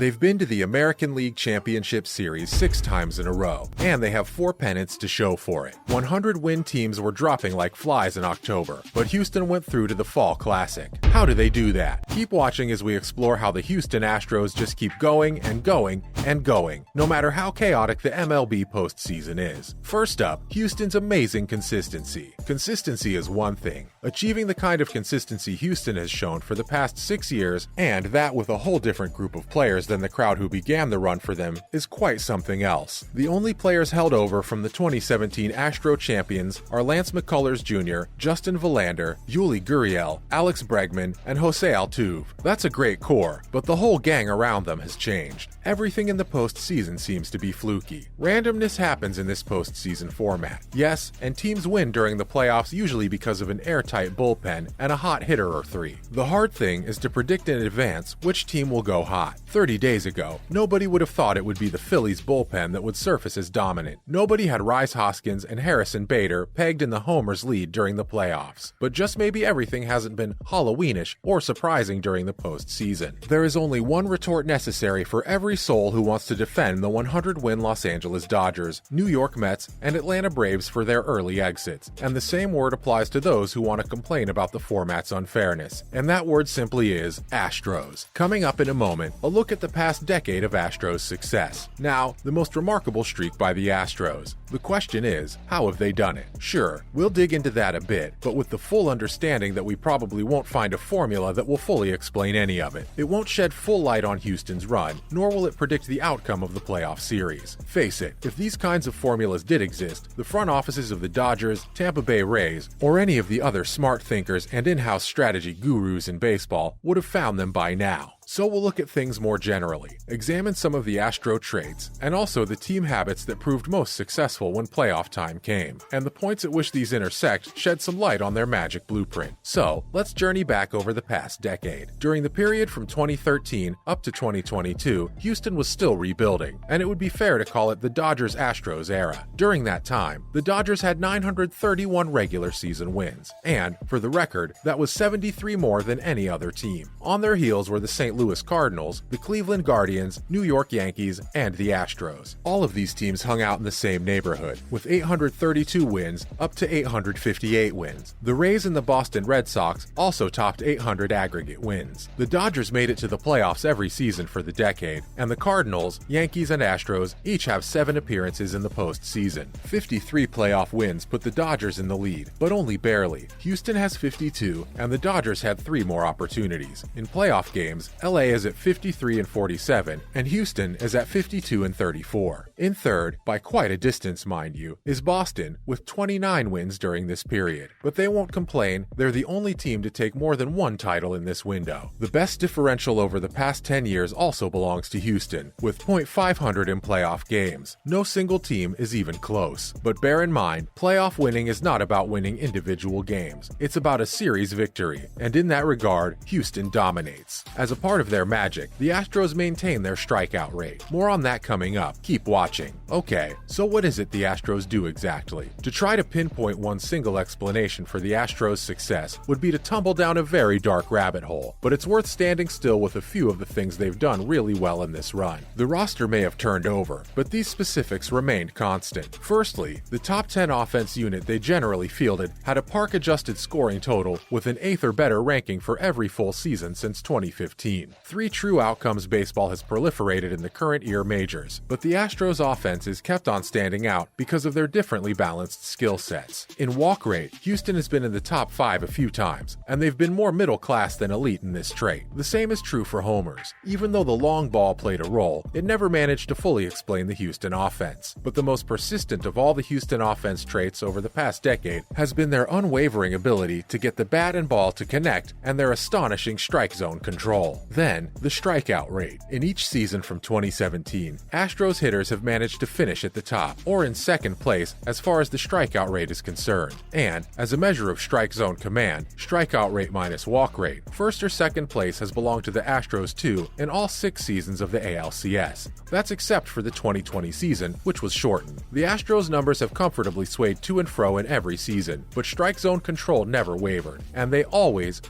They've been to the American League Championship Series 6 times in a row, and they have 4 pennants to show for it. 100-win teams were dropping like flies in October, but Houston went through to the Fall Classic. How do they do that? Keep watching as we explore how the Houston Astros just keep going and going and going, no matter how chaotic the MLB postseason is. First up, Houston's amazing consistency. Consistency is one thing. Achieving the kind of consistency Houston has shown for the past 6 years, and that with a whole different group of players than the crowd who began the run for them, is quite something else. The only players held over from the 2017 Astro champions are Lance McCullers Jr., Justin Verlander, Yuli Gurriel, Alex Bregman, and Jose Altuve. That's a great core, but the whole gang around them has changed. Everything in the postseason seems to be fluky. Randomness happens in this postseason format. Yes, and teams win during the playoffs usually because of an airtight bullpen and a hot hitter or 3. The hard thing is to predict in advance which team will go hot. 30 days ago, nobody would have thought it would be the Phillies bullpen that would surface as dominant. Nobody had Rhys, Hoskins, and Harrison Bader pegged in the homers lead during the playoffs. But just maybe everything hasn't been Halloweenish or surprising during the postseason. There is only one retort necessary for every soul who wants to defend the 100-win Los Angeles Dodgers, New York Mets, and Atlanta Braves for their early exits. And the same word applies to those who want to complain about the format's unfairness. And that word simply is Astros. Coming up in a moment, a look at the past decade of Astros success. Now, the most remarkable streak by the Astros. The question is, how have they done it? Sure, we'll dig into that a bit, but with the full understanding that we probably won't find a formula that will fully explain any of it. It won't shed full light on Houston's run, nor will it predict the outcome of the playoff series. Face it, if these kinds of formulas did exist, the front offices of the Dodgers, Tampa Bay Rays, or any of the other smart thinkers and in-house strategy gurus in baseball would have found them by now. So we'll look at things more generally, examine some of the Astro traits, and also the team habits that proved most successful when playoff time came, and the points at which these intersect shed some light on their magic blueprint. So, let's journey back over the past decade. During the period from 2013 up to 2022, Houston was still rebuilding, and it would be fair to call it the Dodgers-Astros era. During that time, the Dodgers had 931 regular season wins, and, for the record, that was 73 more than any other team. On their heels were the St. Louis Cardinals, the Cleveland Guardians, New York Yankees, and the Astros. All of these teams hung out in the same neighborhood, with 832 wins up to 858 wins. The Rays and the Boston Red Sox also topped 800 aggregate wins. The Dodgers made it to the playoffs every season for the decade, and the Cardinals, Yankees, and Astros each have 7 appearances in the postseason. 53 playoff wins put the Dodgers in the lead, but only barely. Houston has 52, and the Dodgers had 3 more opportunities. In playoff games, LA is at 53 and 47, and Houston is at 52 and 34. In third, by quite a distance mind you, is Boston with 29 wins during this period. But they won't complain, they're the only team to take more than 1 title in this window. The best differential over the past 10 years also belongs to Houston, with .500 in playoff games. No single team is even close. But bear in mind, playoff winning is not about winning individual games. It's about a series victory, and in that regard, Houston dominates. As a part of their magic, the Astros maintain their strikeout rate. More on that coming up. Keep watching. Okay, so what is it the Astros do exactly? To try to pinpoint one single explanation for the Astros' success would be to tumble down a very dark rabbit hole, but it's worth standing still with a few of the things they've done really well in this run. The roster may have turned over, but these specifics remained constant. Firstly, the top 10 offense unit they generally fielded had a park-adjusted scoring total with an 8th or better ranking for every full season since 2015. 3 true outcomes baseball has proliferated in the current year majors, but the Astros offenses kept on standing out because of their differently balanced skill sets. In walk rate, Houston has been in the top 5 a few times, and they've been more middle class than elite in this trait. The same is true for homers. Even though the long ball played a role, it never managed to fully explain the Houston offense. But the most persistent of all the Houston offense traits over the past decade has been their unwavering ability to get the bat and ball to connect and their astonishing strike zone control. Then, the strikeout rate. In each season from 2017, Astros hitters have managed to finish at the top, or in second place as far as the strikeout rate is concerned. And, as a measure of strike zone command, strikeout rate minus walk rate, first or second place has belonged to the Astros too in all 6 seasons of the ALCS. That's except for the 2020 season, which was shortened. The Astros numbers have comfortably swayed to and fro in every season, but strike zone control never wavered, and they always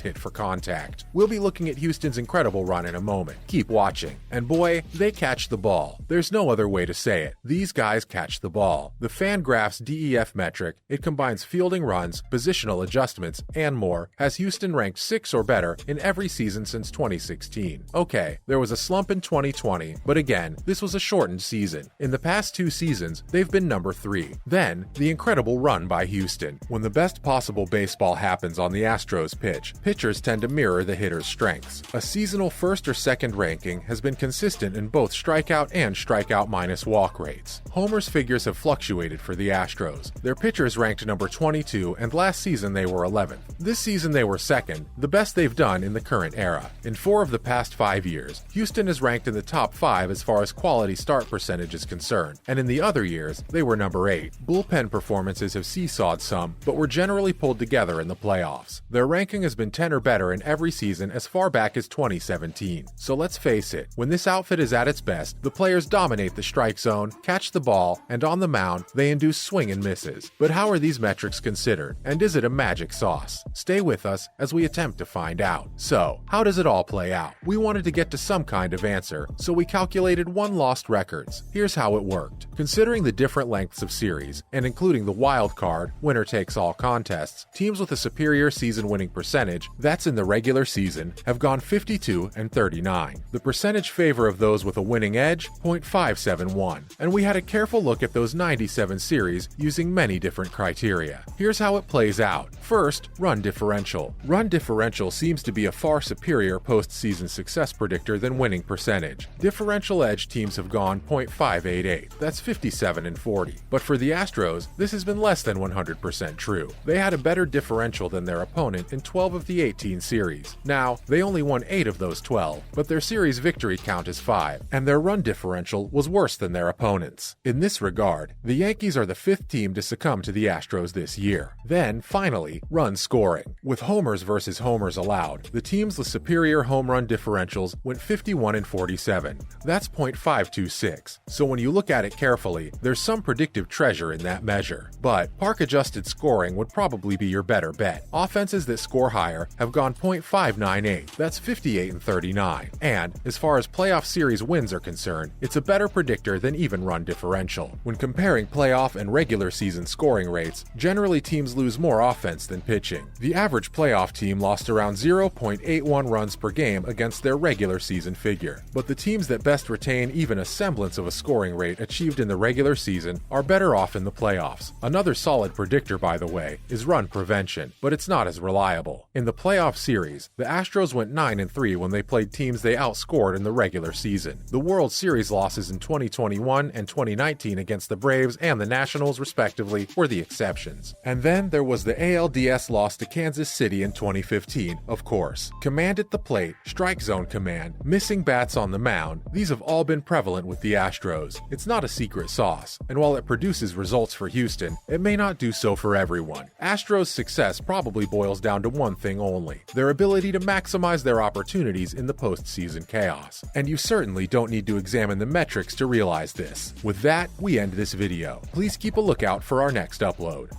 hit for contact. We'll be looking at Houston's Houston's incredible run in a moment. Keep watching. And boy, they catch the ball. There's no other way to say it. These guys catch the ball. The Fangraphs DEF metric, it combines fielding runs, positional adjustments, and more, has Houston ranked 6 or better in every season since 2016. Okay, there was a slump in 2020, but again, this was a shortened season. In the past 2 seasons, they've been number 3. Then, the incredible run by Houston. When the best possible baseball happens on the Astros pitch, pitchers tend to mirror the hitter's strengths. A seasonal first or second ranking has been consistent in both strikeout and strikeout minus walk rates. Homers figures have fluctuated for the Astros. Their pitchers ranked number 22, and last season they were 11th. This season they were 2nd, the best they've done in the current era. In 4 of the past 5 years, Houston is ranked in the top 5 as far as quality start percentage is concerned, and in the other years, they were number 8. Bullpen performances have seesawed some, but were generally pulled together in the playoffs. Their ranking has been 10 or better in every season as far back as 2017. So let's face it, when this outfit is at its best, the players dominate the strike zone, catch the ball, and on the mound, they induce swing and misses. But how are these metrics considered? And is it a magic sauce? Stay with us as we attempt to find out. So, how does it all play out? We wanted to get to some kind of answer, so we calculated won-lost records. Here's how it worked. Considering the different lengths of series, and including the wild card, winner-takes-all contests, teams with a superior season-winning percentage, that's in the regular season, have gone 52 and 39. The percentage favor of those with a winning edge, .571. And we had a careful look at those 97 series using many different criteria. Here's how it plays out. First, run differential. Run differential seems to be a far superior postseason success predictor than winning percentage. Differential edge teams have gone .588. That's 57 and 40. But for the Astros, this has been less than 100% true. They had a better differential than their opponent in 12 of the 18 series. Now, they only won 8 of those 12, but their series victory count is 5, and their run differential was worse than their opponents. In this regard, the Yankees are the 5th team to succumb to the Astros this year. Then, finally, run scoring. With homers versus homers allowed, the teams with superior home run differentials went 51 and 47. That's .526. So when you look at it carefully, there's some predictive treasure in that measure. But park-adjusted scoring would probably be your better bet. Offenses that score higher have gone .598. That's 58 and 39. And, as far as playoff series wins are concerned, it's a better predictor than even run differential. When comparing playoff and regular season scoring rates, generally teams lose more offense than pitching. The average playoff team lost around 0.81 runs per game against their regular season figure. But the teams that best retain even a semblance of a scoring rate achieved in the regular season are better off in the playoffs. Another solid predictor, by the way, is run prevention, but it's not as reliable. In the playoff series, the Astros went 9 and 3 when they played teams they outscored in the regular season. The World Series losses in 2021 and 2019 against the Braves and the Nationals, respectively, were the exceptions. And then there was the ALDS loss to Kansas City in 2015, of course. Command at the plate, strike zone command, missing bats on the mound, these have all been prevalent with the Astros. It's not a secret sauce, and while it produces results for Houston, it may not do so for everyone. Astros' success probably boils down to one thing only: their ability to maximize their opportunities in the postseason chaos. And you certainly don't need to examine the metrics to realize this. With that, we end this video. Please keep a lookout for our next upload.